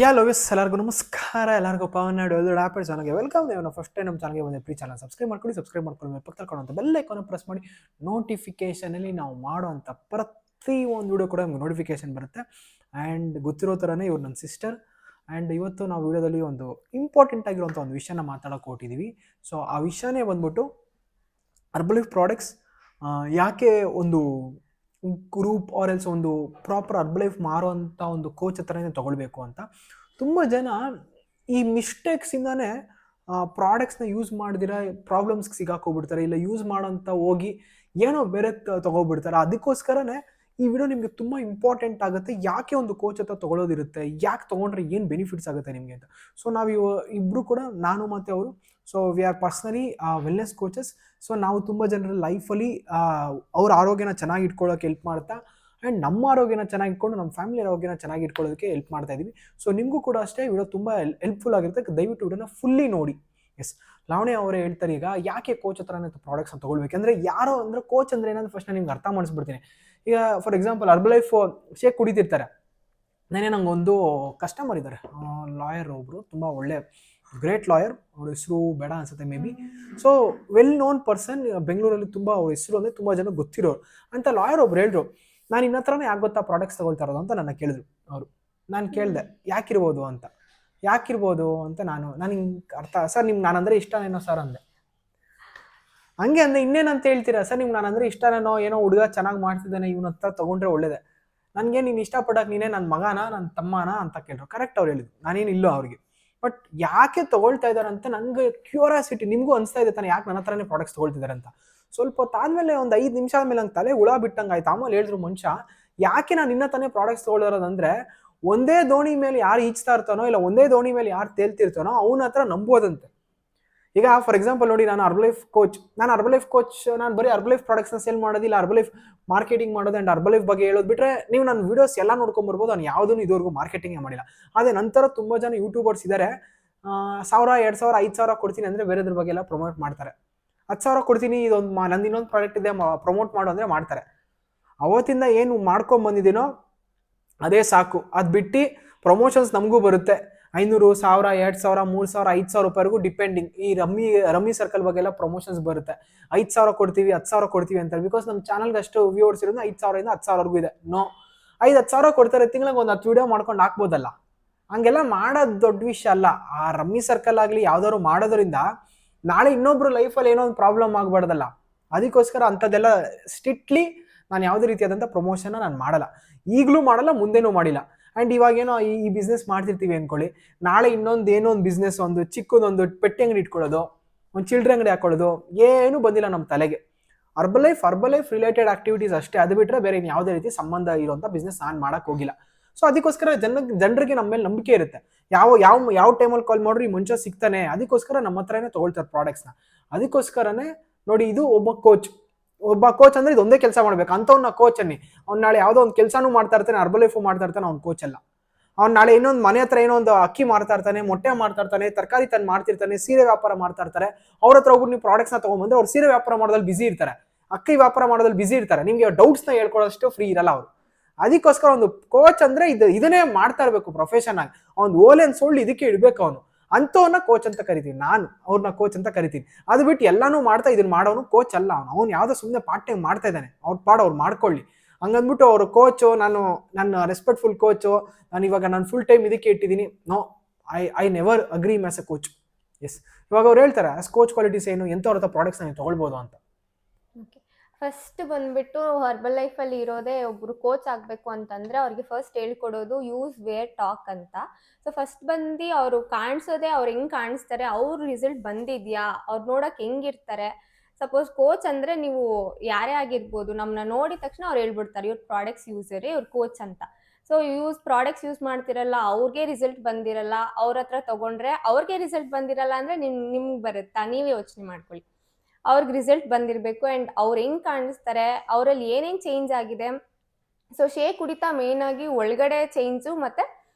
ಲೋವಿಸ್ ಎಲ್ಲರಿಗೂ ನಮಸ್ಕಾರ. ಎಲ್ಲರಿಗೂ ಪವನ್ ಆಪರ್ ಚಾನಲ್ಗೆ ವೆಲ್ಕಮ್. ನೀವು ಫಸ್ಟ್ ಟೈಮ್ ನಮ್ಮ ಚಾನಲ್ಗೆ ಬಂದರೆ ಪ್ಲೀಸ್ ಚಾನಲ್ ಸಬ್ಸ್ಕ್ರೈಬ್ ಮಾಡ್ಕೊಳ್ಳಿ. ಪಕ್ಕದಲ್ಲಿ ಕಾಣುವಂಥ ಬೆಲ್ ಐಕಾನ್ ಪ್ರೆಸ್ ಮಾಡಿ ನೋಟಿಫಿಕೇಷನಲ್ಲಿ ನಾವು ಮಾಡುವಂಥ ಪ್ರತಿಯೊಂದು ವಿಡಿಯೋ ಕೂಡ ನಿಮ್ಗೆ ನೋಟಿಫಿಕೇಷನ್ ಬರುತ್ತೆ. ಆ್ಯಂಡ್ ಗೊತ್ತಿರೋ ಥರನೇ ಇವ್ರು ನನ್ನ ಸಿಸ್ಟರ್. ಆ್ಯಂಡ್ ಇವತ್ತು ನಾವು ವಿಡಿಯೋದಲ್ಲಿ ಒಂದು ಇಂಪಾರ್ಟೆಂಟ್ ಆಗಿರುವಂಥ ಒಂದು ವಿಷಯನ ಮಾತಾಡೋಕೆ ಹೊಟ್ಟಿದ್ದೀವಿ. ಸೊ ಆ ವಿಷಯನೇ ಬಂದ್ಬಿಟ್ಟು ಹರ್ಬಲೈಫ್ ಪ್ರಾಡಕ್ಟ್ಸ್ ಯಾಕೆ ಒಂದು ಗ್ರೂಪ್ ಆರ್ ಎಲ್ಸ್ ಒಂದು ಪ್ರಾಪರ್ ಹರ್ಬಲೈಫ್ ಮಾರುವಂಥ ಒಂದು ಕೋಚ್ ಹತ್ರನೇ ತೊಗೊಳ್ಬೇಕು ಅಂತ. ತುಂಬ ಜನ ಈ ಮಿಸ್ಟೇಕ್ಸಿಂದನೇ ಪ್ರಾಡಕ್ಟ್ಸ್ನ ಯೂಸ್ ಮಾಡಿದಿರ ಪ್ರಾಬ್ಲಮ್ಸ್ಗೆ ಸಿಗಾಕೋಗ್ಬಿಡ್ತಾರೆ, ಇಲ್ಲ ಯೂಸ್ ಮಾಡೋಂಥ ಹೋಗಿ ಏನೋ ಬೇರೆ ತೊಗೊಬಿಡ್ತಾರೆ. ಅದಕ್ಕೋಸ್ಕರನೇ ಈ ವಿಡಿಯೋ ನಿಮಗೆ ತುಂಬ ಇಂಪಾರ್ಟೆಂಟ್ ಆಗುತ್ತೆ. ಯಾಕೆ ಒಂದು ಕೋಚ್ ಹತ್ರ ತೊಗೊಳೋದಿರುತ್ತೆ, ಯಾಕೆ ತೊಗೊಂಡ್ರೆ ಏನು ಬೆನಿಫಿಟ್ಸ್ ಆಗುತ್ತೆ ನಿಮಗೆ ಅಂತ. ಸೊ ನಾವು ಇಬ್ಬರು ಕೂಡ, ನಾನು ಮತ್ತು ಅವರು, so we are personally wellness coaches. So ನಾವು ತುಂಬ ಜನರ ಲೈಫಲ್ಲಿ ಅವ್ರ ಆರೋಗ್ಯನ ಚೆನ್ನಾಗಿ ಇಟ್ಕೊಳ್ಳೋಕೆ ಹೆಲ್ಪ್ ಮಾಡ್ತಾ, ಆ್ಯಂಡ್ ನಮ್ಮ ಆರೋಗ್ಯನ ಚೆನ್ನಾಗಿ ಇಟ್ಕೊಂಡು ನಮ್ಮ ಫ್ಯಾಮಿಲಿ ಆರೋಗ್ಯನ ಚೆನ್ನಾಗಿ ಇಟ್ಕೊಳ್ಳೋದಕ್ಕೆ ಹೆಲ್ಪ್ ಮಾಡ್ತಾ ಇದ್ದೀವಿ. ಸೊ ನಿಮಗೂ ಕೂಡ ಅಷ್ಟೇ ವಿಡಿಯೋ ತುಂಬ ಹೆಲ್ಪ್ಫುಲ್ ಆಗಿರುತ್ತೆ. ದಯವಿಟ್ಟು ವಿಡಿಯೋನ ಫುಲ್ಲಿ ನೋಡಿ. ಎಸ್, ಲಾವಣ್ಯ ಅವರೇ ಹೇಳ್ತಾರೆ ಈಗ ಯಾಕೆ ಕೋಚ್ ಹತ್ರನೇ ಪ್ರಾಡಕ್ಟ್ಸ್ನ ತೊಗೊಳ್ಬೇಕು ಅಂದರೆ, ಯಾರೋ ಅಂದರೆ ಕೋಚ್ ಅಂದರೆ ಏನಂದ್ರೆ ಫಸ್ಟ್ ನಾನು ನಿಮ್ಗೆ ಅರ್ಥ ಮಾಡಿಸ್ಬಿಡ್ತೀನಿ. ಈಗ ಫಾರ್ ಎಕ್ಸಾಂಪಲ್ ಹರ್ಬಲೈಫ್ ಶೇಕ್ ಕುಡಿತಿರ್ತಾರೆ. ನಂಗೊಂದು ಕಸ್ಟಮರ್ ಇದ್ದಾರೆ, ಲಾಯರ್ ಒಬ್ಬರು, ತುಂಬ ಒಳ್ಳೆ ಗ್ರೇಟ್ ಲಾಯರ್. ಅವ್ರ ಹೆಸರು ಬೇಡ ಅನ್ಸುತ್ತೆ may be. So well known person, ಬೆಂಗಳೂರಲ್ಲಿ ತುಂಬ ಅವ್ರ ಹೆಸರು ಅಂದರೆ ತುಂಬ ಜನ ಗೊತ್ತಿರೋರು ಅಂತ ಲಾಯರ್ ಒಬ್ರು ಹೇಳಿದ್ರು, ನಾನು ಇನ್ನ ಹತ್ರನೇ ಯಾಕೆ ಗೊತ್ತಾ ಪ್ರಾಡಕ್ಟ್ಸ್ ತೊಗೊಳ್ತಾ ಇರೋದು ಅಂತ ನನ್ನ ಕೇಳಿದ್ರು ಅವರು. ನಾನು ಕೇಳಿದೆ ಯಾಕಿರ್ಬೋದು ಅಂತ ನಾನು ಹಿಂಗೆ ಅರ್ಥ, ಸರ್ ನಿಮ್ಗೆ ನಾನಂದರೆ ಇಷ್ಟನೇನೋ ಸರ್ ಅಂದೆ. ಹಂಗೆ ಅಂದೆ, ಇನ್ನೇನಂತ ಹೇಳ್ತೀರಾ ಸರ್, ನಿಮ್ಗೆ ನಾನಂದರೆ ಇಷ್ಟನೇನೋ, ಏನೋ ಹುಡುಗ ಚೆನ್ನಾಗಿ ಮಾಡ್ತಿದ್ದಾನೆ, ಇವನ ಹತ್ರ ತೊಗೊಂಡ್ರೆ ಒಳ್ಳೇದೆ, ನನಗೆ ನೀನು ಇಷ್ಟಪಡಕ್ಕೆ ನೀನೇ ನನ್ನ ಮಗನ ನನ್ನ ತಮ್ಮನ ಅಂತ ಕೇಳಿದ್ರು. ಕರೆಕ್ಟ್ ಅವ್ರು ಹೇಳಿದ್ರು, ನಾನೇನಿಲ್ಲ ಅವ್ರಿಗೆ. ಬಟ್ ಯಾಕೆ ತೊಗೊಳ್ತಾ ಇದ್ದಾರೆ ಅಂತ ನನಗೆ ಕ್ಯೂರಿಯಾಸಿಟಿ. ನಿಮಗೂ ಅನಿಸ್ತಾ ಇದೆ ತಾನೆ ಯಾಕೆ ನನ್ನ ಹತ್ರನೇ ಪ್ರಾಡಕ್ಟ್ಸ್ ತೊಗೊಳ್ತಿದ್ದಾರೆ ಅಂತ. ಸ್ವಲ್ಪ ಹೊತ್ತಾದ್ಮೇಲೆ ಒಂದು 5 ನಿಮಿಷ ಆದಮೇಲೆ ನಂಗೆ ತಲೆ ಹುಳ ಬಿಟ್ಟಂಗೆ ಆಯ್ತು. ಆಮೇಲೆ ಹೇಳಿದ್ರು ಮನುಷ್ಯ, ಯಾಕೆ ನಾನು ನಿನ್ನ ತಾನೇ ಪ್ರಾಡಕ್ಟ್ಸ್ ತೊಗೊಳ್ಳೋದಂದ್ರೆ, ಒಂದೇ ದೋಣಿ ಮೇಲೆ ಯಾರು ಈಜ್ತಾ ಇರ್ತಾನೋ, ಇಲ್ಲ ಒಂದೇ ದೋಣಿ ಮೇಲೆ ಯಾರು ತೇಲ್ತಿರ್ತಾನೋ ಅವನ ಹತ್ರ ನಂಬೋದಂತೆ. ಈಗ ಫಾರ್ ಎಕ್ಸಾಂಪಲ್ ನೋಡಿ, ನಾನು ಹರ್ಬಲೈಫ್ ಕೋಚ್, ನಾನು ಬರೀ ಹರ್ಬಲೈಫ್ ಪ್ರಾಡಕ್ಟ್ಸ್ನ ಸೇಲ್ ಮಾಡೋದಿಲ್ಲ, ಹರ್ಬಲೈಫ್ ಮಾರ್ಕೆಟಿಂಗ್ ಮಾಡೋದು ಆ್ಯಂಡ್ ಹರ್ಬಲೈಫ್ ಬಗ್ಗೆ ಹೇಳೋದು ಬಿಟ್ಟರೆ, ನೀವು ನನ್ನ ವೀಡಿಯೋಸ್ ಎಲ್ಲ ನೋಡ್ಕೊಂಬರ್ಬೋದು. ನಾನು ಯಾವುದೂ ಇದುವರೆಗೂ ಮಾರ್ಕೆಟಿಂಗೇ ಮಾಡಿಲ್ಲ. ಅದೇ ನಂತರ ತುಂಬ ಜನ ಯೂಟ್ಯೂಬರ್ಸ್ ಇದ್ದಾರೆ, 1000, 2000, 5000 ಕೊಡ್ತೀನಿ ಅಂದರೆ ಬೇರೆದ್ರ ಬಗ್ಗೆ ಎಲ್ಲ ಪ್ರಮೋಟ್ ಮಾಡ್ತಾರೆ. 10,000 ಕೊಡ್ತೀನಿ, ನಂದು ಇನ್ನೊಂದು ಪ್ರಾಡಕ್ಟ್ ಇದೆ ಪ್ರಮೋಟ್ ಮಾಡು ಅಂದರೆ ಮಾಡ್ತಾರೆ. ಅವತ್ತಿಂದ ಏನು ಮಾಡ್ಕೊಂಬಂದಿದ್ದೀನೋ ಅದೇ ಸಾಕು. ಅದು ಬಿಟ್ಟು ಪ್ರಮೋಷನ್ಸ್ ನಮಗೂ ಬರುತ್ತೆ, 500, 1000, 2000, 3000, 5000 ರೂಪಾಯಿವರೆಗೂ ಡಿಪೆಂಡಿಂಗ್. ಈ ರಮ್ಮಿ ಸರ್ಕಲ್ ಬಗ್ಗೆ ಎಲ್ಲ ಪ್ರಮೋಷನ್ಸ್ ಬರುತ್ತೆ. 5000 ಕೊಡ್ತೀವಿ, 10,000 ಕೊಡ್ತೀವಿ ಅಂತಾರೆ. ಬಿಕಾಸ್ ನಮ್ಮ ಚಾನಲ್ಗೆ ಅಷ್ಟು ವ್ಯೂವರ್ಸ್ ಇರೋದು 5,000 10,000ವರೆಗೂ ಇದೆ. 5,000 ಕೊಡ್ತಾರೆ, ತಿಂಗಳಿಗೆ ಒಂದು 10 ವಿಡಿಯೋ ಮಾಡ್ಕೊಂಡು ಹಾಕ್ಬೋದಲ್ಲ. ಹಂಗೆಲ್ಲ ಮಾಡೋದು ದೊಡ್ಡ ವಿಷಯ ಅಲ್ಲ. ಆ ರಮ್ಮಿ ಸರ್ಕಲ್ ಆಗಲಿ ಯಾವ್ದಾದ್ರು ಮಾಡೋದ್ರಿಂದ ನಾಳೆ ಇನ್ನೊಬ್ರು ಲೈಫಲ್ಲಿ ಏನೋ ಒಂದು ಪ್ರಾಬ್ಲಮ್ ಆಗಬಾರ್ದಲ್ಲ. ಅದಕ್ಕೋಸ್ಕರ ಅಂಥದ್ದೆಲ್ಲ ಸ್ಟ್ರಿಕ್ಟ್ಲಿ ನಾನು ಯಾವುದೇ ರೀತಿಯಾದಂಥ ಪ್ರಮೋಷನ್ನ ನಾನು ಮಾಡಲ್ಲ, ಈಗಲೂ ಮಾಡಲ್ಲ, ಮುಂದೆನೂ ಮಾಡಿಲ್ಲ. ಆ್ಯಂಡ್ ಇವಾಗೇನೋ ಈ ಬಿಸ್ನೆಸ್ ಮಾಡ್ತಿರ್ತೀವಿ ಅಂದ್ಕೊಳ್ಳಿ, ನಾಳೆ ಏನೋ ಒಂದು ಬಿಸ್ನೆಸ್, ಒಂದು ಚಿಕ್ಕದೊಂದು ಪೆಟ್ಟಿ ಅಂಗಡಿ ಇಟ್ಕೊಳ್ಳೋದು, ಒಂದು ಚಿಲ್ಡ್ರೆ ಅಂಗಡಿ ಹಾಕೊಳ್ಳೋದು ಏನೂ ಬಂದಿಲ್ಲ ನಮ್ಮ ತಲೆಗೆ. ಹರ್ಬಲೈಫ್ ರಿಲೇಟೆಡ್ ಆಕ್ಟಿವಿಟೀಸ್ ಅಷ್ಟೇ. ಅದು ಬಿಟ್ಟರೆ ಬೇರೆ ಯಾವುದೇ ರೀತಿ ಸಂಬಂಧ ಇರುವಂಥ ಬಿಸ್ನೆಸ್ ನಾನು ಮಾಡೋಕ್ಕೆ ಹೋಗಿಲ್ಲ. ಸೊ ಅದಕ್ಕೋಸ್ಕರ ಜನರಿಗೆ ನಮ್ಮ ಮೇಲೆ ನಂಬಿಕೆ ಇರುತ್ತೆ. ಯಾವ ಟೈಮಲ್ಲಿ ಕಾಲ್ ಮಾಡ್ರಿ ಈ ಮನುಷ್ಯ ಸಿಗ್ತಾನೆ, ಅದಕ್ಕೋಸ್ಕರ ನಮ್ಮ ಹತ್ರನೇ ತೊಗೊಳ್ತಾರೆ ಪ್ರಾಡಕ್ಟ್ಸ್ನ. ಅದಕ್ಕೋಸ್ಕರನೇ ನೋಡಿ, ಇದು ಒಬ್ಬ ಕೋಚ್ ಅಂದರೆ ಇದೊಂದೇ ಕೆಲಸ ಮಾಡ್ಬೇಕು ಅಂಥವ್ನ ಕೋಚ್ ಅನ್ನಿ. ಅವ್ನು ನಾಳೆ ಯಾವುದೋ ಒಂದು ಕೆಲಸನೂ ಮಾಡ್ತಾ ಇರ್ತಾನೆ, ಹರ್ಬಲೈಫು ಮಾಡ್ತಾ ಇರ್ತಾನೆ, ಅವ್ನು ಕೋಚ್ ಅಲ್ಲ. ಅವ್ನು ನಾಳೆ ಇನ್ನೊಂದು ಮನೆ ಹತ್ರ ಏನೋ ಒಂದು ಅಕ್ಕಿ ಮಾರ್ತಾ ಇರ್ತಾನೆ, ಮೊಟ್ಟೆ ಮಾರ್ತಾ ಇರ್ತಾನೆ, ತರಕಾರಿ ತಂದು ಮಾಡ್ತಿರ್ತಾನೆ, ಸೀರೆ ವ್ಯಾಪಾರ ಮಾಡ್ತಾ ಇರ್ತಾರೆ. ಅವ್ರ ಹತ್ರ ಹೋಗ್ಬಿಟ್ಟು ನೀವು ಪ್ರಾಡಕ್ಟ್ಸ್ನ ತೊಗೊಂಡ್ಬಂದ್ರೆ ಅವ್ರು ಸೀರೆ ವ್ಯಾಪಾರ ಮಾಡೋದ್ರಲ್ಲಿ ಬಿಸಿ ಇರ್ತಾರೆ, ಅಕ್ಕಿ ವ್ಯಾಪಾರ ಮಾಡೋದ್ರಲ್ಲಿ ಬಿಸಿ ಇರ್ತಾರೆ. ನಿಮಗೆ ಡೌಟ್ಸ್ನ ಹೇಳ್ಕೊಳ್ಳೋಷ್ಟು ಫ್ರೀ ಇರಲ್ಲ ಅವರು. ಅದಕ್ಕೋಸ್ಕರ ಒಂದು ಕೋಚ್ ಅಂದರೆ ಇದನ್ನೇ ಮಾಡ್ತಾ ಇರಬೇಕು ಪ್ರೊಫೆಷನ್ ಆಗಿ. ಅವ್ನು ಓಲೆನ್ ಸೋಳ್ಳು ಇದಕ್ಕೆ ಇಡಬೇಕು. ಅವನು ಅಂಥವನ್ನ ಕೋಚ್ ಅಂತ ಕರಿತೀನಿ, ನಾನು ಅವ್ರನ್ನ ಕೋಚ್ ಅಂತ ಕರಿತೀನಿ. ಅದು ಬಿಟ್ಟು ಎಲ್ಲಾನು ಮಾಡ್ತಾ ಇದನ್ನ ಮಾಡೋನು ಕೋಚ್ ಅಲ್ಲ. ಅವ್ನು ಯಾವುದೋ ಸುಮ್ಮನೆ ಪಾರ್ಟ್ ಟೈಮ್ ಮಾಡ್ತಾ ಇದ್ದಾನೆ, ಅವ್ರು ಮಾಡ್ಕೊಳ್ಳಿ. ಹಂಗಂದ್ಬಿಟ್ಟು ಅವರು ಕೋಚು, ನನ್ನ ರೆಸ್ಪೆಕ್ಟ್ಫುಲ್ ಕೋಚು, ನಾನು ಫುಲ್ ಟೈಮ್ ಇದಕ್ಕೆ ಇಟ್ಟಿದ್ದೀನಿ, no, I never agree mass a coach. Yes, ಇವಾಗ ಅವ್ರು ಹೇಳ್ತಾರೆ ಕೋಚ್ ಕ್ವಾಲಿಟೀಸ್ ಏನು, ಎಂಥವ್ರ ಹತ್ರ ಪ್ರಾಡಕ್ಟ್ಸ್ ನೀವು ತೊಗೊಳ್ಬೋದು ಅಂತ. ಫಸ್ಟ್ ಬಂದ್ಬಿಟ್ಟು ಹರ್ಬಲ್ ಲೈಫಲ್ಲಿ ಇರೋದೇ ಒಬ್ರು ಕೋಚ್ ಆಗಬೇಕು ಅಂತಂದ್ರೆ ಅವ್ರಿಗೆ ಫಸ್ಟ್ ಹೇಳ್ಕೊಡೋದು ಯೂಸ್ ವೇರ್ ಟಾಕ್ ಅಂತ. ಸೊ ಫಸ್ಟ್ ಬಂದು ಅವರು ಕಾಣಿಸೋದೆ ಅವ್ರು ಹೆಂಗೆ ಕಾಣಿಸ್ತಾರೆ, ಅವ್ರ ರಿಸಲ್ಟ್ ಬಂದಿದ್ಯಾ, ಅವ್ರು ನೋಡೋಕೆ ಹೆಂಗಿರ್ತಾರೆ. ಸಪೋಸ್ ಕೋಚ್ ಅಂದರೆ ನೀವು ಯಾರೇ ಆಗಿರ್ಬೋದು, ನಮ್ಮನ್ನ ನೋಡಿದ ತಕ್ಷಣ ಅವ್ರು ಹೇಳ್ಬಿಡ್ತಾರೆ ಇವ್ರ ಪ್ರಾಡಕ್ಟ್ಸ್ ಯೂಸರೇ ಇವ್ರ ಕೋಚ್ ಅಂತ. ಸೊ ಪ್ರಾಡಕ್ಟ್ಸ್ ಯೂಸ್ ಮಾಡ್ತಿರಲ್ಲ, ಅವ್ರಿಗೆ ರಿಸಲ್ಟ್ ಬಂದಿರಲ್ಲ, ಅವ್ರ ಹತ್ರ ತೊಗೊಂಡ್ರೆ ಅವ್ರಿಗೆ ರಿಸಲ್ಟ್ ಬಂದಿರಲ್ಲ ಅಂದರೆ ನಿಮ್ಗೆ ಬರುತ್ತಾ, ನೀವೇ ಯೋಚನೆ ಮಾಡ್ಕೊಳ್ಳಿ. ಅವ್ರಿಗೆ ರಿಸಲ್ಟ್ ಬಂದಿರಬೇಕು ಆ್ಯಂಡ್ ಅವ್ರು ಹೆಂಗೆ ಕಾಣಿಸ್ತಾರೆ, ಅವರಲ್ಲಿ ಏನೇನು ಚೇಂಜ್ ಆಗಿದೆ. ಸೊ ಕುಡಿತಾ ಮೇಯ್ನಾಗಿ ಒಳಗಡೆ ಚೇಂಜು, ಮತ್ತು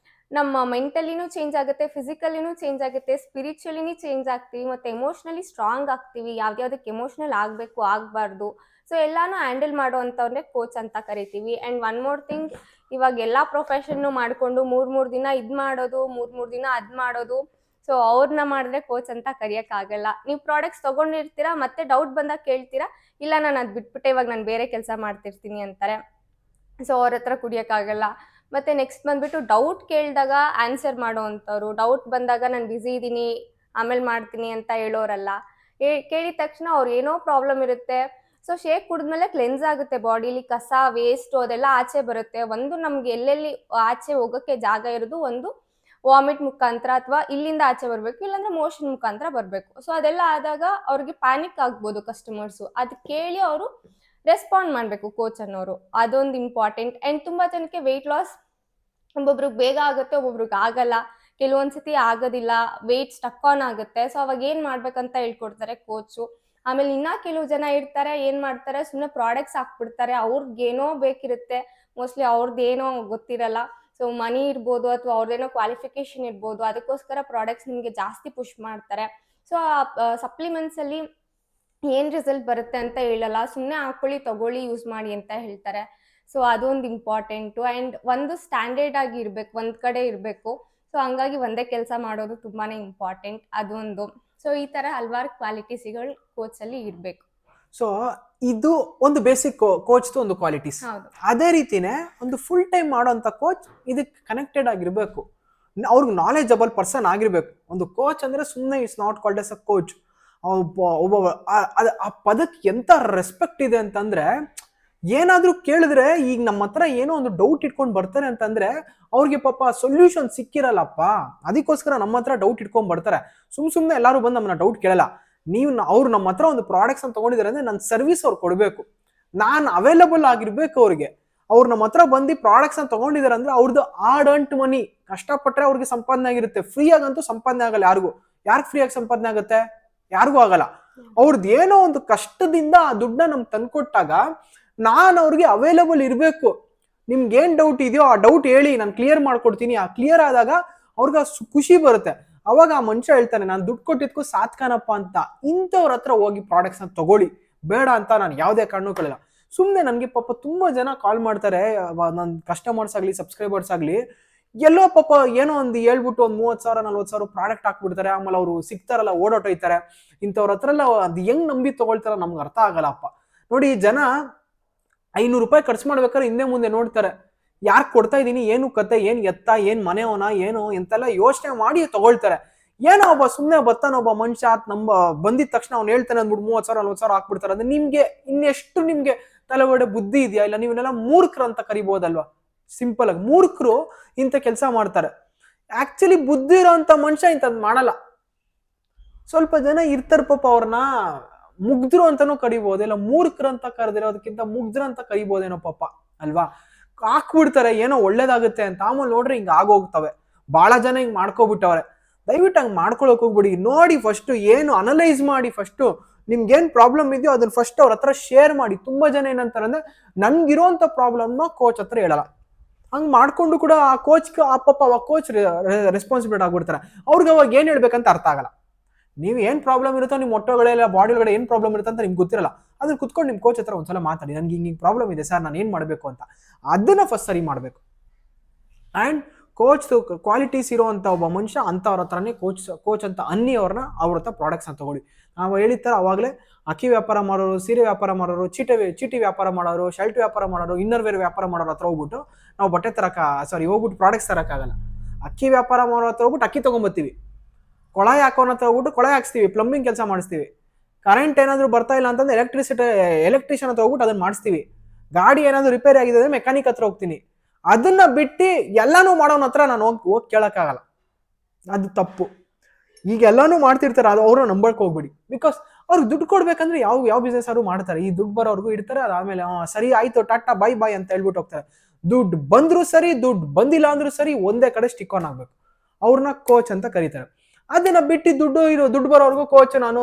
ನಮ್ಮ ಮೆಂಟಲಿನೂ ಚೇಂಜ್ ಆಗುತ್ತೆ, ಫಿಸಿಕಲಿನೂ ಚೇಂಜ್ ಆಗುತ್ತೆ, ಸ್ಪಿರಿಚುವಲಿನೂ ಚೇಂಜ್ ಆಗ್ತೀವಿ, ಮತ್ತು ಎಮೋಷ್ನಲಿ ಸ್ಟ್ರಾಂಗ್ ಆಗ್ತೀವಿ. ಯಾವ್ದ್ಯಾವ್ದಕ್ಕೆ ಎಮೋಷ್ನಲ್ ಆಗಬೇಕು ಆಗಬಾರ್ದು. ಸೊ ಎಲ್ಲಾನು ಹ್ಯಾಂಡಲ್ ಮಾಡುವಂಥವ್ರನ್ನೇ ಕೋಚ್ ಅಂತ ಕರಿತೀವಿ. ಆ್ಯಂಡ್ ಒನ್ ಮೋರ್ ಥಿಂಗ್, ಇವಾಗ ಎಲ್ಲ ಪ್ರೊಫೆಷನ್ನು ಮಾಡಿಕೊಂಡು ಮೂರು ದಿನ ಇದು ಮಾಡೋದು, ಮೂರು ದಿನ ಅದು ಮಾಡೋದು, ಸೊ ಅವ್ರನ್ನ ಮಾಡಿದ್ರೆ ಕೋಚ್ ಅಂತ ಕರೆಯೋಕ್ಕಾಗಲ್ಲ. ನೀವು ಪ್ರಾಡಕ್ಟ್ಸ್ ತೊಗೊಂಡಿರ್ತೀರಾ, ಮತ್ತೆ ಡೌಟ್ ಬಂದಾಗ ಕೇಳ್ತೀರಾ, ಇಲ್ಲ ನಾನು ಅದು ಬಿಟ್ಬಿಟ್ಟೆ ಇವಾಗ ನಾನು ಬೇರೆ ಕೆಲಸ ಮಾಡ್ತಿರ್ತೀನಿ ಅಂತಾರೆ. ಸೊ ಅವ್ರ ಹತ್ರ ಕುಡಿಯೋಕ್ಕಾಗಲ್ಲ. ಮತ್ತು ನೆಕ್ಸ್ಟ್ ಬಂದುಬಿಟ್ಟು ಡೌಟ್ ಕೇಳಿದಾಗ ಆನ್ಸರ್ ಮಾಡೋವಂಥವ್ರು, ಡೌಟ್ ಬಂದಾಗ ನಾನು ಬ್ಯುಸಿ ಇದ್ದೀನಿ ಆಮೇಲೆ ಮಾಡ್ತೀನಿ ಅಂತ ಹೇಳೋರಲ್ಲ. ಕೇಳಿದ ತಕ್ಷಣ ಅವ್ರು ಏನೋ ಪ್ರಾಬ್ಲಮ್ ಇರುತ್ತೆ. ಸೊ ಶೇಕ್ ಕುಡಿದ್ಮೇಲೆ ಕ್ಲೆನ್ಸ್ ಆಗುತ್ತೆ ಬಾಡಿಲಿ, ಕಸ ವೇಸ್ಟು ಅದೆಲ್ಲ ಆಚೆ ಬರುತ್ತೆ. ಒಂದು ನಮ್ಗೆ ಎಲ್ಲೆಲ್ಲಿ ಆಚೆ ಹೋಗೋಕ್ಕೆ ಜಾಗ ಇರೋದು, ಒಂದು ವಾಮಿಟ್ ಮುಖಾಂತರ ಅಥವಾ ಇಲ್ಲಿಂದ ಆಚೆ ಬರಬೇಕು, ಇಲ್ಲಾಂದ್ರೆ ಮೋಷನ್ ಮುಖಾಂತರ ಬರಬೇಕು. ಸೊ ಅದೆಲ್ಲ ಆದಾಗ ಅವ್ರಿಗೆ ಪ್ಯಾನಿಕ್ ಆಗ್ಬೋದು ಕಸ್ಟಮರ್ಸು. ಅದು ಕೇಳಿ ಅವರು ರೆಸ್ಪಾಂಡ್ ಮಾಡಬೇಕು ಕೋಚ್ ಅನ್ನೋರು, ಅದೊಂದು ಇಂಪಾರ್ಟೆಂಟ್. ಆ್ಯಂಡ್ ತುಂಬ ಜನಕ್ಕೆ ವೆಯ್ಟ್ ಲಾಸ್ ಒಬ್ಬೊಬ್ರಿಗೆ ಬೇಗ ಆಗುತ್ತೆ, ಒಬ್ಬೊಬ್ರಿಗೆ ಆಗಲ್ಲ, ಕೆಲವೊಂದ್ಸತಿ ಆಗೋದಿಲ್ಲ, ವೆಯ್ಟ್ ಸ್ಟಕ್ ಆನ್ ಆಗುತ್ತೆ. ಸೊ ಅವಾಗ ಏನು ಮಾಡ್ಬೇಕಂತ ಹೇಳ್ಕೊಡ್ತಾರೆ ಕೋಚು. ಆಮೇಲೆ ಇನ್ನೂ ಕೆಲವು ಜನ ಇರ್ತಾರೆ, ಏನು ಮಾಡ್ತಾರೆ, ಸುಮ್ಮನೆ ಪ್ರಾಡಕ್ಟ್ಸ್ ಹಾಕ್ಬಿಡ್ತಾರೆ. ಅವ್ರಿಗೇನೋ ಬೇಕಿರುತ್ತೆ, ಮೋಸ್ಟ್ಲಿ ಅವ್ರದ್ದೇನೋ ಗೊತ್ತಿರಲ್ಲ. ಸೊ ಮನಿ ಇರ್ಬೋದು ಅಥವಾ ಅವ್ರದ್ದೇನೋ ಕ್ವಾಲಿಫಿಕೇಶನ್ ಇರ್ಬೋದು, ಅದಕ್ಕೋಸ್ಕರ ಪ್ರಾಡಕ್ಟ್ಸ್ ನಿಮಗೆ ಜಾಸ್ತಿ ಪುಷ್ ಮಾಡ್ತಾರೆ. ಸೊ ಸಪ್ಲಿಮೆಂಟ್ಸಲ್ಲಿ ಏನು ರಿಸಲ್ಟ್ ಬರುತ್ತೆ ಅಂತ ಹೇಳಲ್ಲ, ಸುಮ್ಮನೆ ಹಾಕ್ಕೊಳ್ಳಿ, ತಗೊಳ್ಳಿ, ಯೂಸ್ ಮಾಡಿ ಅಂತ ಹೇಳ್ತಾರೆ. ಸೊ ಅದೊಂದು ಇಂಪಾರ್ಟೆಂಟು. ಆ್ಯಂಡ್ ಒಂದು ಸ್ಟ್ಯಾಂಡರ್ಡ್ ಆಗಿ ಇರಬೇಕು, ಒಂದು ಕಡೆ ಇರಬೇಕು. ಸೊ ಹಂಗಾಗಿ ಒಂದೇ ಕೆಲಸ ಮಾಡೋದು ತುಂಬಾ ಇಂಪಾರ್ಟೆಂಟ್, ಅದೊಂದು. ಸೊ ಈ ಥರ ಹಲವಾರು ಕ್ವಾಲಿಟೀಸ್ಗಳು ಕೋಚಲ್ಲಿ ಇರಬೇಕು. ಸೊ ಇದು ಒಂದು ಬೇಸಿಕ್ ಕೋಚ್ದು ಒಂದು ಕ್ವಾಲಿಟೀಸ್. ಅದೇ ರೀತಿನೇ ಒಂದು ಫುಲ್ ಟೈಮ್ ಮಾಡೋಂಥ ಕೋಚ್ ಇದಕ್ಕೆ ಕನೆಕ್ಟೆಡ್ ಆಗಿರ್ಬೇಕು, ಅವ್ರಿಗೆ ನಾಲೆಜಬಲ್ ಪರ್ಸನ್ ಆಗಿರ್ಬೇಕು. ಒಂದು ಕೋಚ್ ಅಂದ್ರೆ ಸುಮ್ಮನೆ it's not called as a coach. ಒಬ್ಬ ಆ ಪದಕ್ಕೆ ಎಂತ ರೆಸ್ಪೆಕ್ಟ್ ಇದೆ ಅಂತಂದ್ರೆ, ಏನಾದ್ರೂ ಕೇಳಿದ್ರೆ ಈಗ ನಮ್ಮ ಹತ್ರ ಏನೋ ಒಂದು ಡೌಟ್ ಇಟ್ಕೊಂಡು ಬರ್ತಾರೆ ಅಂತಂದ್ರೆ ಅವ್ರಿಗೆ ಪಾಪ ಸೊಲ್ಯೂಷನ್ ಸಿಕ್ಕಿರಲ್ಲಪ್ಪ, ಅದಕ್ಕೋಸ್ಕರ ನಮ್ಮ ಹತ್ರ ಡೌಟ್ ಇಟ್ಕೊಂಡ್ ಬರ್ತಾರೆ. ಸುಮ್ನೆ ಎಲ್ಲಾರು ಬಂದು ನಮ್ಮನ್ನ ಡೌಟ್ ಕೇಳಲ್ಲ. ಅವ್ರು ನಮ್ಮ ಹತ್ರ ಒಂದು ಪ್ರಾಡಕ್ಟ್ಸ್ ಅಂತ ತಗೊಂಡಿದ್ದಾರೆ ಅಂದ್ರೆ ನನ್ನ ಸರ್ವಿಸ್ ಅವ್ರು ಕೊಡ್ಬೇಕು, ನಾನು ಅವೈಲಬಲ್ ಆಗಿರ್ಬೇಕು ಅವ್ರಿಗೆ. ಅವ್ರು ನಮ್ಮ ಹತ್ರ ಬಂದು ಪ್ರಾಡಕ್ಟ್ಸ್ ಅಂತ ತಗೊಂಡಿದ್ದಾರೆ ಅಂದ್ರೆ ಅವ್ರದ್ದು ಹಾರ್ಡ್ ಅರ್ನ್ಡ್ ಮನಿ, ಕಷ್ಟಪಟ್ರೆ ಅವ್ರಿಗೆ ಸಂಪಾದನೆ ಆಗಿರುತ್ತೆ. ಫ್ರೀ ಆಗಂತೂ ಸಂಪಾದನೆ ಆಗಲ್ಲ ಯಾರಿಗೂ. ಫ್ರೀ ಆಗಿ ಸಂಪಾದನೆ ಆಗುತ್ತೆ? ಯಾರಿಗೂ ಆಗಲ್ಲ. ಅವ್ರದ್ದು ಏನೋ ಒಂದು ಕಷ್ಟದಿಂದ ಆ ದುಡ್ಡನ್ನ ನಮ್ಗೆ ತಂದ್ಕೊಟ್ಟಾಗ ನಾನು ಅವ್ರಿಗೆ ಅವೈಲಬಲ್ ಇರಬೇಕು. ನಿಮ್ಗೆ ಏನ್ ಡೌಟ್ ಇದೆಯೋ ಆ ಡೌಟ್ ಹೇಳಿ, ನಾನು ಕ್ಲಿಯರ್ ಮಾಡ್ಕೊಡ್ತೀನಿ. ಆ ಕ್ಲಿಯರ್ ಆದಾಗ ಅವ್ರಿಗೆ ಖುಷಿ ಬರುತ್ತೆ. ಅವಾಗ ಆ ಮನುಷ್ಯ ಹೇಳ್ತಾನೆ, ನಾನು ದುಡ್ಡು ಕೊಟ್ಟಿದ್ಕೂ ಸಾತ್ಕಾನಪ್ಪ ಅಂತ. ಇಂಥವ್ರ ಹತ್ರ ಹೋಗಿ ಪ್ರಾಡಕ್ಟ್ಸ್ ನ ತಗೊಳ್ಳಿ, ಬೇಡ ಅಂತ ನಾನು ಯಾವುದೇ ಕಾರಣಕ್ಕಲ್ಲ. ಸುಮ್ಮನೆ ನನಗೆ ಪಾಪ ತುಂಬಾ ಜನ ಕಾಲ್ ಮಾಡ್ತಾರೆ, ನನ್ನ ಕಸ್ಟಮರ್ಸ್ ಆಗಲಿ ಸಬ್ಸ್ಕ್ರೈಬರ್ಸ್ ಆಗಲಿ, ಎಲ್ಲೋ ಪಾಪ ಏನೋ ಒಂದು ಹೇಳ್ಬಿಟ್ಟು ಒಂದು 30,000 40,000 ಪ್ರಾಡಕ್ಟ್ ಹಾಕ್ಬಿಡ್ತಾರೆ. ಆಮೇಲೆ ಅವರು ಸಿಗ್ತಾರಲ್ಲ ಓಡಾಟೋಯ್ತಾರೆ. ಇಂಥವ್ರ ಹತ್ರ ಎಲ್ಲ ಅದು ಹೆಂಗ್ ನಂಬಿ ತಗೊಳ್ತಾರ ನಮ್ಗೆ ಅರ್ಥ ಆಗಲ್ಲಪ್ಪ. ನೋಡಿ, ಜನ 500 ರೂಪಾಯಿ ಖರ್ಚು ಮಾಡ್ಬೇಕಾದ್ರೆ ಹಿಂದೆ ಮುಂದೆ ನೋಡ್ತಾರೆ, ಯಾರು ಕೊಡ್ತಾ ಇದೀನಿ, ಏನು ಕತೆ, ಏನ್ ಎತ್ತ, ಏನ್ ಮನೆಯವನ, ಏನು ಎಂತೆಲ್ಲ ಯೋಚನೆ ಮಾಡಿ ತಗೊಳ್ತಾರೆ. ಏನೋ ಒಬ್ಬ ಸುಮ್ಮನೆ ಬರ್ತಾನೆ ಒಬ್ಬ ಮನುಷ್ಯ, ಬಂದಿದ ತಕ್ಷಣ ಅವ್ನು ಹೇಳ್ತಾನೆ ಅಂದ್ಬಿಟ್ಟು 30,000 40,000 ಹಾಕ್ಬಿಡ್ತಾರೆ. ಅಂದ್ರೆ ನಿಮ್ಗೆ ಇನ್ನೆಷ್ಟು ನಿಮ್ಗೆ ತಲೆಗಡೆ ಬುದ್ಧಿ ಇದೆಯಾ? ಇಲ್ಲ ನೀವನ್ನೆಲ್ಲ ಮೂರ್ಖರು ಅಂತ ಕರಿಬೋದಲ್ವಾ? ಸಿಂಪಲ್ ಆಗಿ ಮೂರ್ಖರು ಇಂಥ ಕೆಲಸ ಮಾಡ್ತಾರೆ. ಆಕ್ಚುಲಿ ಬುದ್ಧಿ ಇರೋಂಥ ಮನುಷ್ಯ ಇಂಥದ್ದು ಮಾಡಲ್ಲ. ಸ್ವಲ್ಪ ಜನ ಇರ್ತಾರ ಪಾಪ, ಅವ್ರನ್ನ ಮುಗ್ದ್ರು ಅಂತಾನೂ ಕರಿಬೋದು, ಇಲ್ಲ ಮೂರ್ಖರು ಅಂತ ಕರೆದಿರೋದಕ್ಕಿಂತ ಮುಗ್ದ್ರು ಅಂತ ಕರಿಬೋದೇನೋ ಪಾಪ ಅಲ್ವಾ. ಹಾಕ್ಬಿಡ್ತಾರೆ ಏನೋ ಒಳ್ಳೇದಾಗುತ್ತೆ ಅಂತ, ಆಮೇಲೆ ನೋಡ್ರಿ ಹಿಂಗ ಆಗೋಗ್ತವೆ. ಬಹಳ ಜನ ಹಿಂಗ್ ಮಾಡ್ಕೊಬಿಟ್ಟವ್ರೆ. ದಯವಿಟ್ಟು ಹಂಗ್ ಮಾಡ್ಕೊಳಕ್ ಹೋಗ್ಬಿಡಿ. ನೋಡಿ, ಫಸ್ಟ್ ಏನು ಅನಲೈಸ್ ಮಾಡಿ, ಫಸ್ಟ್ ನಿಮ್ಗೇನ್ ಪ್ರಾಬ್ಲಮ್ ಇದೆಯೋ ಅದನ್ನ ಫಸ್ಟ್ ಅವ್ರ ಹತ್ರ ಶೇರ್ ಮಾಡಿ. ತುಂಬಾ ಜನ ಏನಂತಾರೆ ಅಂದ್ರೆ, ನನ್ಗಿರೋಂಥ ಪ್ರಾಬ್ಲಮ್ನ ಕೋಚ್ ಹತ್ರ ಹೇಳಲ್ಲ. ಹಂಗ್ ಮಾಡ್ಕೊಂಡು ಕೂಡ ಆ ಕೋಚ್ ರೆಸ್ಪಾನ್ಸಿಬಿಲಿಟಿ ಆಗ್ಬಿಡ್ತಾರೆ. ಅವ್ರಿಗೆ ಅವಾಗ ಏನ್ ಹೇಳ್ಬೇಕಂತ ಅರ್ಥ ಆಗಲ್ಲ. ನೀವು ಏನ್ ಪ್ರಾಬ್ಲಮ್ ಇರುತ್ತೋ ನಿಮ್ಮ ಹೊಟ್ಟೆಗಡೆ ಇಲ್ಲ ಬಾಡಿ ಒಳಗಡೆ ಏನ್ ಪ್ರಾಬ್ಲಮ್ ಇರುತ್ತೆ ಅಂತ ನಿಮ್ಗೆ ಗೊತ್ತಿರಲ್ಲ. ಅದನ್ನ ಕುತ್ಕೊಂಡು ನಿಮ್ ಕೋಚ್ ಹತ್ರ ಒಂದ್ಸಲ ಮಾತಾಡಿ, ನನ್ಗೆ ಹಿಂಗೆ ಪ್ರಾಬ್ಲಮ್ ಇದೆ ಸರ್, ನಾನು ಏನ್ ಮಾಡ್ಬೇಕು ಅಂತ. ಅದನ್ನ ಫಸ್ಟ್ ಸರಿ ಮಾಡ್ಬೇಕು. ಅಂಡ್ ಕೋಚ್ ಕ್ವಾಲಿಟೀಸ್ ಇರುವಂತ ಒಬ್ಬ ಮನುಷ್ಯ ಅಂತವ್ರ ಹತ್ರನೇ ಕೋಚ್ ಅಂತ ಅವ್ರ ಹತ್ರ ಪ್ರಾಡಕ್ಟ್ಸ್ ಅಂತ ತಗೊಳ್ಳಿ. ನಾವು ಹೇಳಿರ್ತಾರೆ ಅವಾಗಲೇ, ಅಕ್ಕಿ ವ್ಯಾಪಾರ ಮಾಡೋರು, ಸೀರೆ ವ್ಯಾಪಾರ ಮಾಡೋರು, ಚೀಟಿ ವ್ಯಾಪಾರ ಮಾಡೋರು, ಶರ್ಟ್ ವ್ಯಾಪಾರ ಮಾಡೋರು, ಇನ್ನರ್ ವೇರ್ ವ್ಯಾಪಾರ ಮಾಡೋರ ಹತ್ರ ಹೋಗ್ಬಿಟ್ಟು ನಾವು ಬಟ್ಟೆ ಹೋಗ್ಬಿಟ್ಟು ಪ್ರಾಡಕ್ಟ್ಸ್ ತರಕ್ಕಾಗಲ್ಲ. ಅಕ್ಕಿ ವ್ಯಾಪಾರ ಮಾಡೋ ಹತ್ರ ಹೋಗ್ಬಿಟ್ಟು ಅಕ್ಕಿ ತಗೊಂಡ್ಬರ್ತೀವಿ, ಕೊಳಾಯಿ ಹಾಕೋನ ಹತ್ರ ಹೋಗ್ಬಿಟ್ಟು ಕೊಳಾಯಿ ಹಾಕ್ಸ್ತೀವಿ, ಪ್ಲಂಬಿಂಗ್ ಕೆಲಸ ಮಾಡಿಸ್ತೀವಿ. ಕರೆಂಟ್ ಏನಾದ್ರು ಬರ್ತಾ ಇಲ್ಲ ಅಂತಂದ್ರೆ ಎಲೆಕ್ಟ್ರಿಷಿಯನ್ ಹತ್ರ ಹೋಗ್ಬಿಟ್ಟು ಅದನ್ನ ಮಾಡಿಸ್ತೀವಿ. ಗಾಡಿ ಏನಾದ್ರು ರಿಪೇರಿ ಆಗಿದೆ ಅಂದ್ರೆ ಮೆಕ್ಯಾನಿಕ್ ಹತ್ರ ಹೋಗ್ತೀನಿ. ಅದನ್ನ ಬಿಟ್ಟು ಎಲ್ಲಾನು ಮಾಡೋನ ಹತ್ರ ನಾನು ಹೋಗಿ ಕೇಳಕ್ಕಾಗಲ್ಲ, ಅದು ತಪ್ಪು. ಈಗ ಎಲ್ಲಾನು ಮಾಡ್ತಿರ್ತಾರೆ, ಅದು ಅವ್ರನ್ನ ನಂಬಕ್ ಹೋಗ್ಬಿಡಿ. ಬಿಕಾಸ್ ಅವ್ರಿಗೆ ದುಡ್ಡು ಕೊಡ್ಬೇಕಂದ್ರೆ ಯಾವ ಬಿಸ್ನೆಸ್ ಅವರು ಮಾಡ್ತಾರೆ. ಈ ದುಡ್ಡು ಬರೋರ್ಗು ಇಡ್ತಾರೆ, ಅದಾದ್ಮೇಲೆ ಸರಿ ಆಯ್ತು ಟಾಟಾ ಬೈ ಬಾಯ್ ಅಂತ ಹೇಳ್ಬಿಟ್ಟು ಹೋಗ್ತಾರೆ. ದುಡ್ಡು ಬಂದ್ರು ಸರಿ, ದುಡ್ಡು ಬಂದಿಲ್ಲ ಅಂದ್ರೂ ಸರಿ, ಒಂದೇ ಕಡೆ ಸ್ಟಿಕ್ ಆನ್ ಆಗ್ಬೇಕು. ಅವ್ರನ್ನ ಕೋಚ್ ಅಂತ ಕರೀತಾರೆ. ಅದನ್ನ ಬಿಟ್ಟು ದುಡ್ಡು ಬರೋರ್ಗು ಕೋಚ್ ನಾನು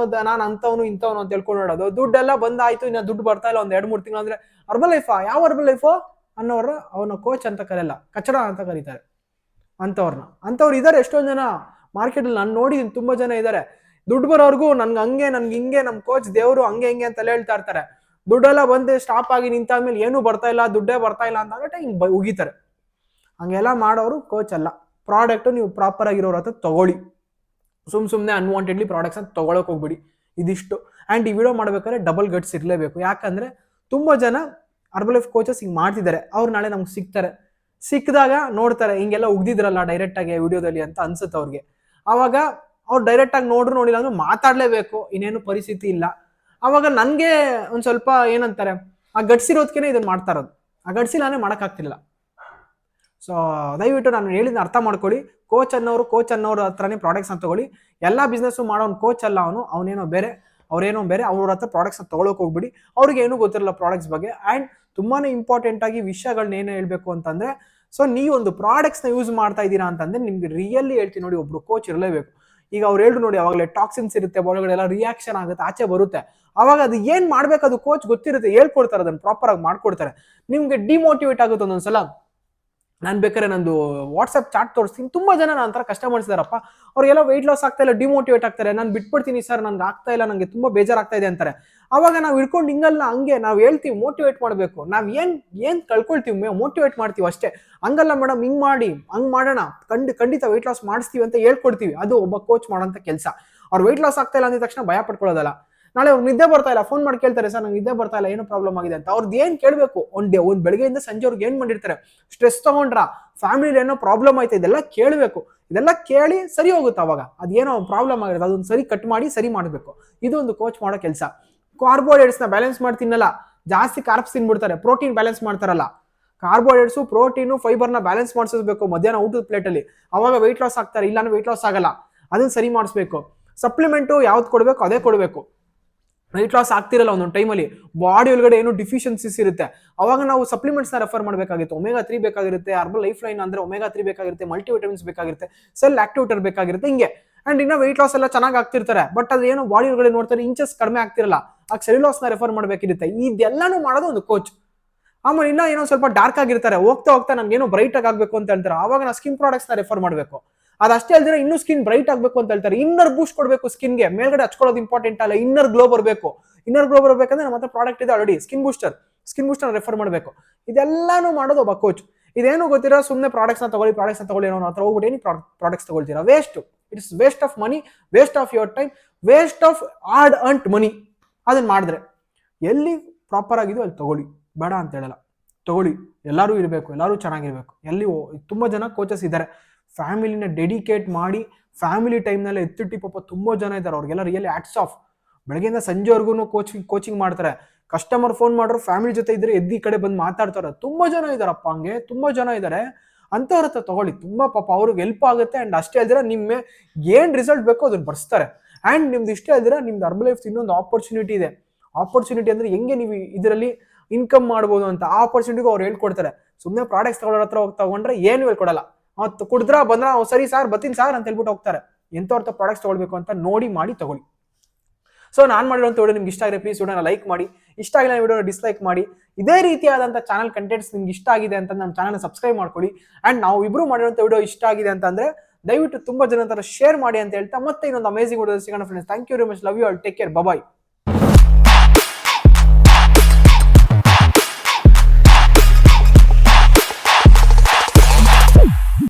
ಅಂತವನು ಇಂಥವನು ಅಂತ ಹೇಳ್ಕೊಂಡು ನೋಡೋದು. ದುಡ್ಡೆಲ್ಲ ಬಂದಾಯ್ತು, ಇನ್ನ ದುಡ್ಡು ಬರ್ತಾ ಇಲ್ಲ, ಒಂದ್ 2-3 ತಿಂಗಳು ಅಂದ್ರೆ ಅರ್ಬಲ್ ಲೈಫಾ? ಯಾವ ಅರ್ಬಲ್ ಲೈಫೋ ಅನ್ನೋರ ಅವನ ಕೋಚ್ ಅಂತ ಕರೆಯಲ್ಲ, ಕಚಡ ಅಂತ ಕರೀತಾರೆ ಅಂತವ್ರು ಇದಾರೆ. ಎಷ್ಟೊಂದ್ ಜನ ಮಾರ್ಕೆಟ್ ಅಲ್ಲಿ ನಾನು ನೋಡಿದೀನಿ, ತುಂಬಾ ಜನ ಇದಾರೆ. ದುಡ್ಡು ಬರೋರ್ಗು ನನ್ಗೆ ಹಿಂಗೆ ನಮ್ ಕೋಚ್ ದೇವ್ರು ಹಂಗೆ ಹಿಂಗೆ ಅಂತ ಹೇಳ್ತಾ ಇರ್ತಾರೆ. ದುಡ್ಡೆಲ್ಲ ಬಂದು ಸ್ಟಾಪ್ ಆಗಿ ನಿಂತಾದ್ಮೇಲೆ ಏನೂ ಬರ್ತಾ ಇಲ್ಲ, ದುಡ್ಡೇ ಬರ್ತಾ ಇಲ್ಲ ಅಂತ ಹಿಂಗೆ ಉಗಿತಾರೆ. ಹಂಗೆಲ್ಲ ಮಾಡೋರು ಕೋಚ್ ಅಲ್ಲ. ಪ್ರಾಡಕ್ಟ್ ನೀವು ಪ್ರಾಪರ್ ಆಗಿರೋರ ಹತ್ರ ತಗೊಳ್ಳಿ. ಸುಮ್ಮನೆ ಅನ್ವಾಂಟೆಡ್ಲಿ ಪ್ರಾಡಕ್ಟ್ಸ್ ಅಂತ ತಗೊಳಕ್ ಹೋಗ್ಬಿಡಿ. ಇದಿಷ್ಟು. ಆ್ಯಂಡ್ ಈ ವಿಡಿಯೋ ಮಾಡ್ಬೇಕಾದ್ರೆ ಡಬಲ್ ಗಟ್ಸ್ ಇರಲೇಬೇಕು. ಯಾಕಂದ್ರೆ ತುಂಬ ಜನ ಹರ್ಬಲೈಫ್ ಕೋಚಸ್ ಹಿಂಗೆ ಮಾಡ್ತಿದ್ದಾರೆ. ಅವ್ರು ನಾಳೆ ನಮ್ಗೆ ಸಿಗ್ತಾರೆ. ಸಿಕ್ಕಿದಾಗ ನೋಡ್ತಾರೆ ಹಿಂಗೆಲ್ಲ ಉಗ್ದಿದ್ರಲ್ಲ ಡೈರೆಕ್ಟ್ ಆಗಿ ವಿಡಿಯೋದಲ್ಲಿ ಅಂತ ಅನ್ಸುತ್ತೆ ಅವ್ರಿಗೆ. ಅವಾಗ ಅವ್ರು ಡೈರೆಕ್ಟ್ ಆಗಿ ನೋಡಿಲ್ಲ ಅಂದ್ರೆ ಮಾತಾಡ್ಲೇಬೇಕು, ಇನ್ನೇನು ಪರಿಸ್ಥಿತಿ ಇಲ್ಲ. ಅವಾಗ ನನಗೆ ಒಂದು ಸ್ವಲ್ಪ ಏನಂತಾರೆ, ಆ ಗಡ್ಸಿರೋದಕ್ಕೇನೆ ಇದನ್ನ ಮಾಡ್ತಾ ಇರೋದು. ಆ ಗಡ್ಸಿಲ್ಲಾನೆ ಮಾಡೋಕ್ಕಾಗ್ತಿಲ್ಲ. ಸೊ ದಯವಿಟ್ಟು ನಾನು ಹೇಳಿದ್ನ ಅರ್ಥ ಮಾಡ್ಕೊಳ್ಳಿ. ಕೋಚ್ ಅನ್ನೋರ ಹತ್ರನೇ ಪ್ರಾಡಕ್ಟ್ಸ್ನ ತಗೊಳ್ಳಿ. ಎಲ್ಲ ಬಿಸ್ನೆಸ್ಸು ಮಾಡೋನು ಕೋಚ್ ಅಲ್ಲ, ಅವನೇನೋ ಬೇರೆ, ಅವ್ರೇನೋ ಬೇರೆ. ಅವ್ರ ಹತ್ರ ಪ್ರಾಡಕ್ಟ್ಸ್ನ ತೊಗೊಳಕ್ಕೆ ಹೋಗ್ಬಿಡಿ. ಅವ್ರಿಗೆ ಏನೂ ಗೊತ್ತಿರಲ್ಲ ಪ್ರಾಡಕ್ಟ್ಸ್ ಬಗ್ಗೆ. ಆ್ಯಂಡ್ ತುಂಬಾ ಇಂಪಾರ್ಟೆಂಟ್ ಆಗಿ ವಿಷಯಗಳನ್ನ ಏನು ಹೇಳಬೇಕು ಅಂತಂದರೆ, ಸೊ ನೀವು ಒಂದು ಪ್ರಾಡಕ್ಟ್ಸ್ನ ಯೂಸ್ ಮಾಡ್ತಾ ಇದ್ದೀರಾ ಅಂತಂದರೆ ನಿಮ್ಗೆ ರಿಯಲಿ ಹೇಳ್ತೀನಿ ನೋಡಿ, ಒಬ್ರು ಕೋಚ್ ಇರಲೇಬೇಕು. ಈಗ ಅವ್ರು ಹೇಳಿ ನೋಡಿ, ಅವಾಗಲೇ ಟಾಕ್ಸಿನ್ಸ್ ಇರುತ್ತೆ ಒಳಗಡೆ, ಎಲ್ಲ ರಿಯಾಕ್ಷನ್ ಆಗುತ್ತೆ, ಆಚೆ ಬರುತ್ತೆ. ಅವಾಗ ಅದು ಏನು ಮಾಡಬೇಕು ಅದು ಕೋಚ್ ಗೊತ್ತಿರುತ್ತೆ, ಹೇಳ್ಕೊಡ್ತಾರೆ, ಅದನ್ನು ಪ್ರಾಪರಾಗಿ ಮಾಡ್ಕೊಡ್ತಾರೆ. ನಿಮಗೆ ಡಿಮೋಟಿವೇಟ್ ಆಗುತ್ತೆ ಒಂದೊಂದ್ಸಲ. ನಾನು ಬೇಕಾದ್ರೆ ನಂದು ವಾಟ್ಸಪ್ ಚಾಟ್ ತೋರಿಸ್ತೀನಿ. ತುಂಬ ಜನ ನನ್ನ ಹತ್ರ ಕಸ್ಟಮರ್ಸ್ ಇದಾರಪ್ಪ, ಅವ್ರಿಗೆಲ್ಲ ವೆಯ್ಟ್ ಲಾಸ್ ಆಗ್ತಾ ಇಲ್ಲ, ಡಿಮೋಟಿವೇಟ್ ಆಗ್ತಾರೆ. ನಾನು ಬಿಟ್ಬಿಡ್ತೀನಿ ಸರ್, ನನಗೆ ಆಗ್ತಾ ಇಲ್ಲ, ನನಗೆ ತುಂಬ ಬೇಜಾರಾಗ್ತಾ ಇದೆ ಅಂತಾರೆ. ಅವಾಗ ನಾವು ಹಿಡ್ಕೊಂಡು ಹಿಂಗಲ್ಲ, ಹಂಗೆ ನಾವು ಹೇಳ್ತೀವಿ, ಮೋಟಿವೇಟ್ ಮಾಡಬೇಕು. ನಾವು ಏನು ಕಳ್ಕೊಳ್ತೀವಿ, ಮೋಟಿವೇಟ್ ಮಾಡ್ತೀವಿ ಅಷ್ಟೇ. ಹಂಗಲ್ಲ ಮೇಡಮ್, ಹಿಂಗೆ ಮಾಡಿ, ಹಂಗೆ ಮಾಡೋಣ, ಖಂಡಿತ ವೆಯ್ಟ್ ಲಾಸ್ ಮಾಡಿಸ್ತೀವಿ ಅಂತ ಹೇಳ್ಕೊಡ್ತೀವಿ. ಅದು ಒಬ್ಬ ಕೋಚ್ ಮಾಡೋಂಥ ಕೆಲಸ. ಅವ್ರು ವೆಯ್ಟ್ ಲಾಸ್ ಆಗ್ತಾ ಇಲ್ಲ ಅಂದ ತಕ್ಷಣ ಭಯ ಪಡ್ಕೊಳ್ಳೋದಲ್ಲ. ನಾಳೆ ಅವ್ರು ನಿದ್ದೆ ಬರ್ತಾ ಇಲ್ಲ, ಫೋನ್ ಮಾಡಿ ಕೇಳ್ತಾರೆ, ಸರ್ ನಂಗೆ ನಿದ್ದೆ ಬರ್ತಾ ಇಲ್ಲ, ಏನು ಪ್ರಾಬ್ಲಮ್ ಆಗಿದೆ ಅಂತ. ಅವ್ರದ್ದು ಏನು ಕೇಳಬೇಕು, ಒಂದು ಬೆಳಗ್ಗೆಯಿಂದ ಸಂಜೆ ಅವ್ರಿಗೆ ಏನು ಮಾಡಿರ್ತಾರೆ, ಸ್ಟ್ರೆಸ್ ತಗೊಂಡ್ರ, ಫ್ಯಾಮಿಲಿ ಏನೋ ಪ್ರಾಬ್ಲಮ್ ಆಯ್ತಾ, ಇದೆಲ್ಲ ಕೇಳಬೇಕು. ಇದೆಲ್ಲ ಕೇಳಿ ಸರಿ ಹೋಗುತ್ತೆ. ಅವಾಗ ಅದೇನೋ ಪ್ರಾಬ್ಲಮ್ ಆಗಿರುತ್ತೆ, ಅದೊಂದು ಸರಿ ಕಟ್ ಮಾಡಿ ಸರಿ ಮಾಡಬೇಕು. ಇದು ಒಂದು ಕೋಚ್ ಮಾಡೋ ಕೆಲಸ. ಕಾರ್ಬೋಹೈಡ್ರೇಟ್ಸ್ನ ಬ್ಯಾಲೆನ್ಸ್ ಮಾಡ್ತೀನಲ್ಲ, ಜಾಸ್ತಿ ಕಾರ್ಬ್ಸ್ ತಿನ್ಬಿಡ್ತಾರೆ, ಪ್ರೋಟೀನ್ ಬ್ಯಾಲೆನ್ಸ್ ಮಾಡ್ತಾರಲ್ಲ. ಕಾರ್ಬೋಹೈಡ್ರೇಟ್ಸು, ಪ್ರೋಟೀನು, ಫೈಬರ್ನ ಬ್ಯಾಲೆನ್ಸ್ ಮಾಡಿಸಬೇಕು ಮಧ್ಯಾಹ್ನ ಊಟದ ಪ್ಲೇಟಲ್ಲಿ. ಅವಾಗ ವೆಯ್ಟ್ ಲಾಸ್ ಆಗ್ತಾರೆ, ಇಲ್ಲಾಂದ್ರೆ ವೆಯ್ಟ್ ಲಾಸ್ ಆಗಲ್ಲ. ಅದನ್ನ ಸರಿ ಮಾಡಿಸ್ಬೇಕು. ಸಪ್ಲಿಮೆಂಟು ಯಾವ್ದು ಕೊಡಬೇಕು ಅದೇ ಕೊಡಬೇಕು. ವೆಯ್ಟ್ ಲಾಸ್ ಆಗ್ತಿರಲ್ಲ ಒಂದೊಂದು ಟೈಮಲ್ಲಿ, ಬಾಡಿ ಒಳಗಡೆ ಏನು ಡಿಫಿಷಿಯನ್ಸೀಸ್ ಇರುತ್ತೆ, ಅವಾಗ ನಾವು ಸಪ್ಲಿಮೆಂಟ್ಸ್ನ ರೆಫರ್ ಮಾಡಬೇಕಾಗುತ್ತೆ. ಒಮೆಗಾ 3 ಬೇಕಾಗಿರುತ್ತೆ, ಹರ್ಬಲ್ ಲೈಫ್ ಲೈನ್ ಅಂದರೆ ಒಮೆಗಾ 3 ಬೇಕಾಗಿರುತ್ತೆ, ಮಲ್ಟಿವಿಟಮಿನ್ಸ್ ಬೇಕಾಗಿರುತ್ತೆ, ಸೆಲ್ ಆಕ್ಟಿವೇಟರ್ ಬೇಕಾಗಿರುತ್ತೆ, ಹಿಂಗೆ. ಆ್ಯಂಡ್ ಇನ್ನೂ ವೆಯ್ಟ್ ಲಾಸ್ ಎಲ್ಲ ಚೆನ್ನಾಗಿ ಆಗ್ತಿರ್ತಾರೆ, ಬಟ್ ಅದು ಏನು ಬಾಡಿ ಒಳಗಡೆ ನೋಡ್ತಾರೆ ಇಂಚಸ್ ಕಡಿಮೆ ಆಗ್ತಿರಲ್ಲ, ಆಗ ಸೆಲ್ಯುಲಾಸ್ನ ರೆಫರ್ ಮಾಡಬೇಕಿರುತ್ತೆ. ಇದೆಲ್ಲನೂ ಮಾಡೋದು ಒಂದು ಕೋಚ್. ಆಮೇಲೆ ಇನ್ನೂ ಏನೋ ಸ್ವಲ್ಪ ಡಾರ್ಕ್ ಆಗಿರ್ತಾರೆ, ಹೋಗ್ತಾ ನನಗೇನೋ ಬ್ರೈಟ್ ಆಗಬೇಕು ಅಂತ ಹೇಳ್ತಾರೆ, ಆವಾಗ ನಾವು ಸ್ಕಿನ್ ಪ್ರಾಡಕ್ಟ್ಸ್ನ ರೆಫರ್ ಮಾಡಬೇಕು. ಅದಷ್ಟೇ ಅಲ್ದಿರ ಇನ್ನೂ ಸ್ಕಿನ್ ಬ್ರೈಟ್ ಆಗಬೇಕು ಅಂತ ಹೇಳ್ತಾರೆ, ಇನ್ನರ್ ಬೂಸ್ಟ್ ಕೊಡಬೇಕು ಸ್ಕಿನ್ಗೆ. ಮೇಲ್ಗಡೆ ಹಚ್ಕೊಳ್ಳೋದು ಇಂಪಾರ್ಟೆಂಟ್ ಅಲ್ಲ, ಇನ್ನರ್ ಗ್ಲೋ ಬರಬೇಕು. ಇನ್ನರ್ ಗ್ಲೋ ಬರಬೇಕಂದ್ರೆ ನಮ್ಮ ಹತ್ರ ಪ್ರಾಡಕ್ಟ್ ಇದೆ ಆಲ್ರೆಡಿ, ಸ್ಕಿನ್ ಬೂಸ್ಟರ್ ರೆಫರ್ ಮಾಡಬೇಕು. ಇದೆಲ್ಲಾನು ಮಾಡೋದು ಒಬ್ಬ ಕೋಚ್. ಇದೇನು ಗೊತ್ತಿರೋ ಸುಮ್ಮನೆ ಪ್ರಾಡಕ್ಟ್ಸ್ನ ತಗೊಳ್ಳಿ ಅನ್ನೋ ಹತ್ರ ಹೋಗ್ಬಿಟ್ಟು ಏನು ಪ್ರಾಡಕ್ಟ್ಸ್ ತಗೊಳ್ತೀರಾ, waste. It's waste of money, waste of your time, waste of hard earned money. ಅದನ್ನ ಮಾಡಿದ್ರೆ ಎಲ್ಲಿ ಪ್ರಾಪರ್ ಆಗಿದೆಯೋ ಅಲ್ಲಿ ತಗೊಳ್ಳಿ, ಬೇಡ ಅಂತ ಹೇಳಲ್ಲ, ತಗೊಳ್ಳಿ. ಎಲ್ಲರೂ ಇರಬೇಕು, ಎಲ್ಲರೂ ಚೆನ್ನಾಗಿರ್ಬೇಕು. ಎಲ್ಲಿ ತುಂಬ ಜನ ಕೋಚಸ್ ಇದ್ದಾರೆ, ಫ್ಯಾಮಿಲಿನ ಡೆಡಿಕೇಟ್ ಮಾಡಿ ಫ್ಯಾಮಿಲಿ ಟೈಮ್ನೆಲ್ಲ ಎತ್ತಿಟ್ಟಿ ಪಾಪ ತುಂಬ ಜನ ಇದ್ದಾರೆ. ಅವ್ರಿಗೆಲ್ಲ ರಿಯಲಿ ಹ್ಯಾಟ್ಸ್ ಆಫ್. ಬೆಳಗ್ಗೆಯಿಂದ ಸಂಜೆವರೆಗೂ ಕೋಚಿಂಗ್ ಮಾಡ್ತಾರೆ. ಕಸ್ಟಮರ್ ಫೋನ್ ಮಾಡೋರು ಫ್ಯಾಮಿಲಿ ಜೊತೆ ಇದ್ರೆ ಎದ್ದು ಈ ಕಡೆ ಬಂದು ಮಾತಾಡ್ತಾರೆ. ತುಂಬ ಜನ ಇದ್ದಾರಪ್ಪ, ಹಂಗೆ ತುಂಬ ಜನ ಇದ್ದಾರೆ. ಅಂಥವ್ರ ಹತ್ರ ತಗೊಳ್ಳಿ, ತುಂಬ ಪಾಪ ಅವ್ರಿಗೆ ಹೆಲ್ಪ್ ಆಗುತ್ತೆ. ಆ್ಯಂಡ್ ಅಷ್ಟೇ ಅಲ್ದಿರ ನಿಮ್ಮ ಏನು ರಿಸಲ್ಟ್ ಬೇಕೋ ಅದನ್ನು ಬರ್ಸ್ತಾರೆ. ಆ್ಯಂಡ್ ನಿಮ್ದು ಇಷ್ಟೇ ಅಲ್ದಿರ ನಿಮ್ದು ಹರ್ಬಲ್ ಲೈಫ್ ಇನ್ನೊಂದು ಆಪರ್ಚುನಿಟಿ ಇದೆ. ಆಪರ್ಚುನಿಟಿ ಅಂದರೆ ಹೆಂಗೆ ನೀವು ಇದರಲ್ಲಿ ಇನ್ಕಮ್ ಮಾಡ್ಬೋದು ಅಂತ, ಆ ಆಪರ್ಚುನಿಟಿಗೂ ಅವ್ರು ಹೇಳ್ಕೊಡ್ತಾರೆ. ಸುಮ್ಮನೆ ಪ್ರಾಡಕ್ಟ್ಸ್ ತಗೊಳ್ಳೋ ಹತ್ರ ಹೋಗಿ ತಗೊಂಡ್ರೆ ಏನು ಹೇಳ್ಕೊಡಲ್ಲ. ಕುಡಿದ್ರ ಬಂದ್ರ ಸರಿ ಸಾರ್ ಬರ್ತೀನಿ ಸಾರ್ ಅಂತ ಹೇಳ್ಬಿಟ್ಟು ಹೋಗ್ತಾರೆ. ಎಂಥವ್ರ ಪ್ರಾಡಕ್ಟ್ಸ್ ತಗೊಳ್ಬೇಕು ಅಂತ ನೋಡಿ ಮಾಡಿ ತಗೊಳ್ಳಿ. ಸೊ ನಾನು ಮಾಡಿರೋಂಥ ವಿಡಿಯೋ ನಿಮ್ಗೆ ಇಷ್ಟ ಆಗಿದೆ, ಪ್ಲೀಸ್ ವಿಡಿಯೋನ ಲೈಕ್ ಮಾಡಿ. ಇಷ್ಟ ಆಗಿಲ್ಲ ವಿಡಿಯೋನ ಡಿಸ್ಲೈಕ್ ಮಾಡಿ. ಇದೇ ರೀತಿಯಾದಂಥ ಚಾನಲ್ ಕಂಟೆಂಟ್ಸ್ ನಿಮ್ಗೆ ಇಷ್ಟ ಆಗಿದೆ ಅಂತ ನಮ್ಮ ಚಾನಲ್ನ ಸಬ್ಸ್ಕ್ರೈಬ್ ಮಾಡ್ಕೊಳ್ಳಿ. ಆ್ಯಂಡ್ ನಾವು ಇಬ್ರು ಮಾಡಿರೋಂಥ ವಿಡಿಯೋ ಇಷ್ಟ ಆಗಿದೆ ಅಂತಂದ್ರೆ ದಯವಿಟ್ಟು ತುಂಬ ಜನ ಶೇರ್ ಮಾಡಿ ಅಂತ ಹೇಳ್ತಾ ಮತ್ತೆ ಇನ್ನೊಂದು ಅಮೇಜಿಂಗ್ ವಿಡಿಯೋ ಸಿಗೋಣ friends. Thank you very much, love you all, take care, bye.